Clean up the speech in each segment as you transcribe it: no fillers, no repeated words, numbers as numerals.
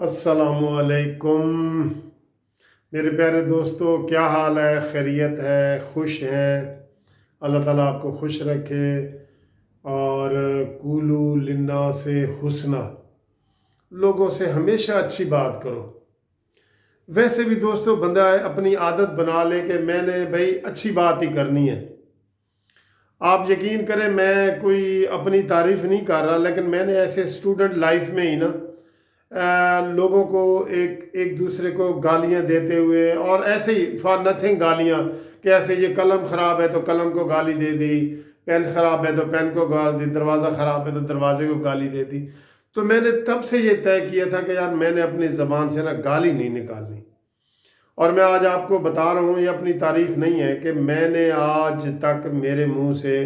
अस्सलामुअलैकुम मेरे प्यारे दोस्तों, क्या हाल है? खैरियत है? खुश हैं? अल्लाह ताला आपको खुश रखे। और कूलू लिन्ना से हुस्ना, लोगों से हमेशा अच्छी बात करो। वैसे भी दोस्तों, बंदा अपनी आदत बना ले कि मैंने भाई अच्छी बात ही करनी है। आप यकीन करें, मैं कोई अपनी तारीफ नहीं कर रहा, लेकिन मैंने ऐसे स्टूडेंट लाइफ में ही ना लोगों को एक एक दूसरे को गालियां देते हुए, और ऐसे ही फॉर नथिंग गालियां, कि ऐसे ये कलम ख़राब है तो कलम को गाली दे दी, पेन ख़राब है तो पेन को गाली दी, दरवाज़ा ख़राब है तो दरवाजे को गाली दे दी। तो मैंने तब से ये तय किया था कि यार मैंने अपनी ज़बान से ना गाली नहीं निकालनी। और मैं आज आपको बता रहा हूँ, ये अपनी तारीफ नहीं है, कि मैंने आज तक मेरे मुंह से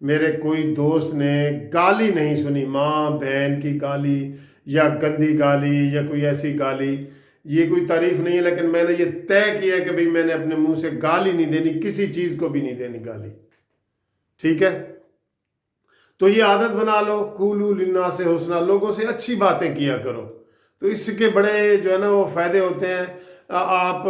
मेरे कोई दोस्त ने गाली नहीं सुनी, माँ बहन की गाली या गंदी गाली या कोई ऐसी गाली। ये कोई तारीफ नहीं है, लेकिन मैंने ये तय किया है कि भाई मैंने अपने मुंह से गाली नहीं देनी, किसी चीज़ को भी नहीं देनी गाली। ठीक है? तो ये आदत बना लो, कूलू लिन्ना से हुस्ना, लोगों से अच्छी बातें किया करो। तो इसके बड़े जो है ना वो फ़ायदे होते हैं। आप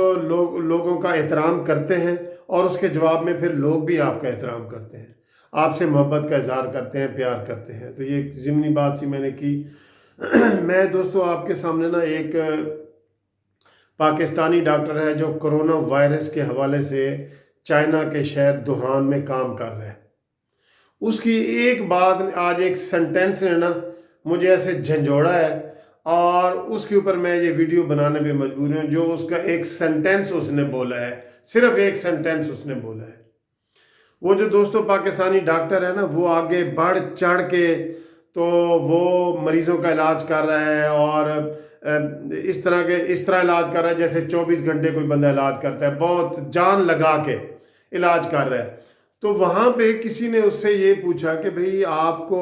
लोगों का एहतराम करते हैं, और उसके जवाब में फिर लोग भी आपका एहतराम करते हैं, आपसे मोहब्बत का इजहार करते हैं, प्यार करते हैं। तो ये ज़िमनी बात सी मैंने की। मैं दोस्तों आपके सामने ना एक पाकिस्तानी डॉक्टर है जो कोरोना वायरस के हवाले से चाइना के शहर दुहान में काम कर रहा है। उसकी एक बात, आज एक सेंटेंस ने ना मुझे ऐसे झंझोड़ा है, और उसके ऊपर मैं ये वीडियो बनाने पे मजबूर हूँ। जो उसका एक सेंटेंस उसने बोला है, सिर्फ एक सेंटेंस उसने बोला है। वो जो दोस्तों पाकिस्तानी डॉक्टर है ना, वो आगे बढ़ चढ़ के तो वो मरीज़ों का इलाज कर रहा है, और इस तरह इलाज कर रहा है जैसे 24 घंटे कोई बंदा इलाज करता है, बहुत जान लगा के इलाज कर रहा है। तो वहाँ पे किसी ने उससे ये पूछा कि भाई आपको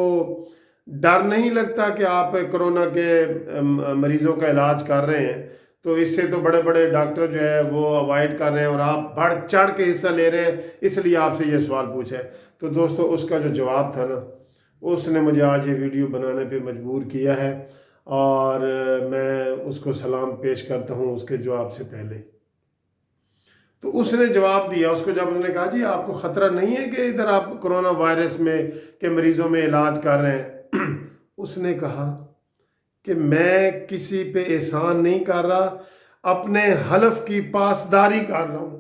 डर नहीं लगता कि आप कोरोना के मरीज़ों का इलाज कर रहे हैं, तो इससे तो बड़े बड़े डॉक्टर जो है वो अवॉइड कर रहे हैं, और आप बढ़ चढ़ के हिस्सा ले रहे हैं, इसलिए आपसे ये सवाल पूछा है। तो दोस्तों उसका जो जवाब था ना, उसने मुझे आज ये वीडियो बनाने पे मजबूर किया है, और मैं उसको सलाम पेश करता हूँ उसके जवाब से पहले। तो उसने जवाब दिया, उसको जब उसने कहा जी आपको ख़तरा नहीं है कि इधर आप कोरोना वायरस में के मरीज़ों में इलाज कर रहे हैं, उसने कहा कि मैं किसी पे एहसान नहीं कर रहा, अपने हलफ की पासदारी कर रहा हूँ।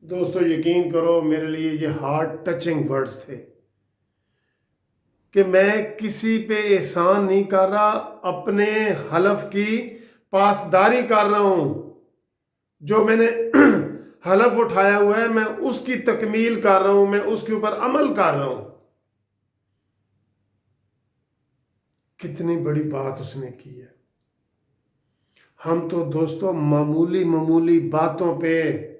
दोस्तों यकीन करो, मेरे लिए ये हार्ट टचिंग वर्ड्स थे कि मैं किसी पे एहसान नहीं कर रहा, अपने हलफ की पासदारी कर रहा हूं। जो मैंने हलफ उठाया हुआ है मैं उसकी तकमील कर रहा हूं, मैं उसके ऊपर अमल कर रहा हूं। कितनी बड़ी बात उसने की है। हम तो दोस्तों मामूली मामूली बातों पे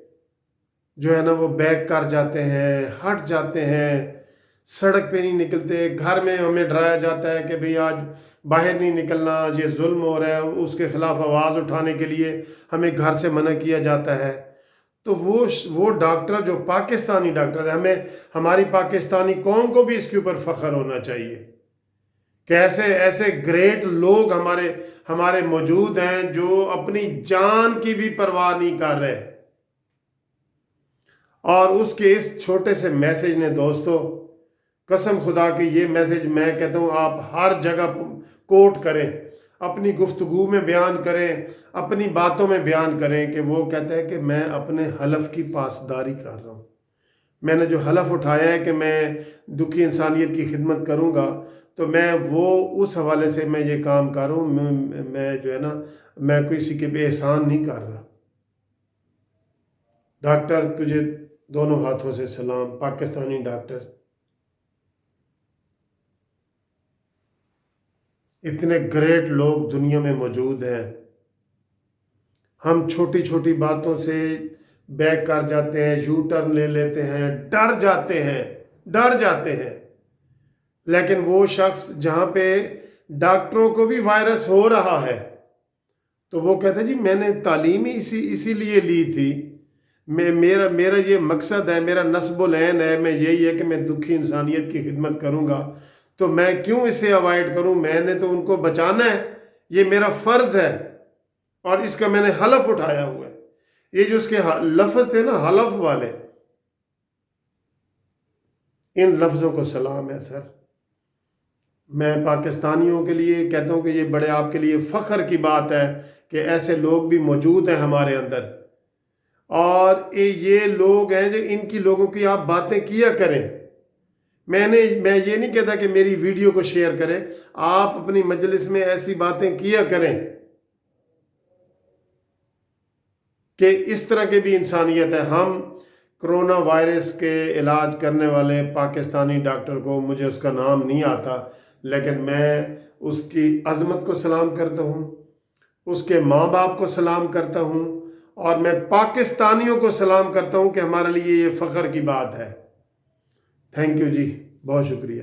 जो है ना वो बैक कर जाते हैं, हट जाते हैं, सड़क पे नहीं निकलते। घर में हमें डराया जाता है कि भाई आज बाहर नहीं निकलना, ये जुल्म हो रहा है, उसके खिलाफ आवाज़ उठाने के लिए हमें घर से मना किया जाता है। तो वो डॉक्टर जो पाकिस्तानी डॉक्टर है, हमें हमारी पाकिस्तानी कौम को भी इसके ऊपर फ़ख्र होना चाहिए कि ऐसे ऐसे ग्रेट लोग हमारे हमारे मौजूद हैं जो अपनी जान की भी परवाह नहीं कर रहे। और उसके इस छोटे से मैसेज ने दोस्तों, कसम खुदा की ये मैसेज मैं कहता हूँ आप हर जगह कोट करें, अपनी गुफ्तगू में बयान करें, अपनी बातों में बयान करें कि वो कहता है कि मैं अपने हलफ की पासदारी कर रहा हूँ। मैंने जो हलफ उठाया है कि मैं दुखी इंसानियत की खिदमत करूँगा, तो मैं वो उस हवाले से मैं ये काम कर रहा हूँ। मैं जो है ना, मैं किसी के पे एहसान नहीं कर रहा। डॉक्टर तुझे दोनों हाथों से सलाम, पाकिस्तानी डॉक्टर। इतने ग्रेट लोग दुनिया में मौजूद हैं, हम छोटी छोटी बातों से बैक कर जाते हैं, यू टर्न ले लेते हैं, डर जाते हैं। लेकिन वो शख्स जहाँ पे डॉक्टरों को भी वायरस हो रहा है, तो वो कहता है जी मैंने तालीम ही इसीलिए ली थी, मेरा मेरा ये मकसद है, मेरा नस्बुल ऐन है, मैं यही है कि मैं दुखी इंसानियत की खिदमत करूँगा। تو میں کیوں اسے اوائڈ کروں؟ میں نے تو ان کو بچانا ہے، یہ میرا فرض ہے، اور اس کا میں نے حلف اٹھایا ہوا ہے۔ یہ جو اس کے لفظ تھے نا حلف والے، ان لفظوں کو سلام ہے سر۔ میں پاکستانیوں کے لیے کہتا ہوں کہ یہ بڑے آپ کے لیے فخر کی بات ہے کہ ایسے لوگ بھی موجود ہیں ہمارے اندر، اور یہ لوگ ہیں جو ان کی لوگوں کی آپ باتیں کیا کریں۔ میں یہ نہیں کہتا کہ میری ویڈیو کو شیئر کریں، آپ اپنی مجلس میں ایسی باتیں کیا کریں کہ اس طرح کی بھی انسانیت ہے۔ ہم کرونا وائرس کے علاج کرنے والے پاکستانی ڈاکٹر کو، مجھے اس کا نام نہیں آتا، لیکن میں اس کی عظمت کو سلام کرتا ہوں، اس کے ماں باپ کو سلام کرتا ہوں، اور میں پاکستانیوں کو سلام کرتا ہوں کہ ہمارے لیے یہ فخر کی بات ہے۔ تھینک یو جی، بہت شکریہ۔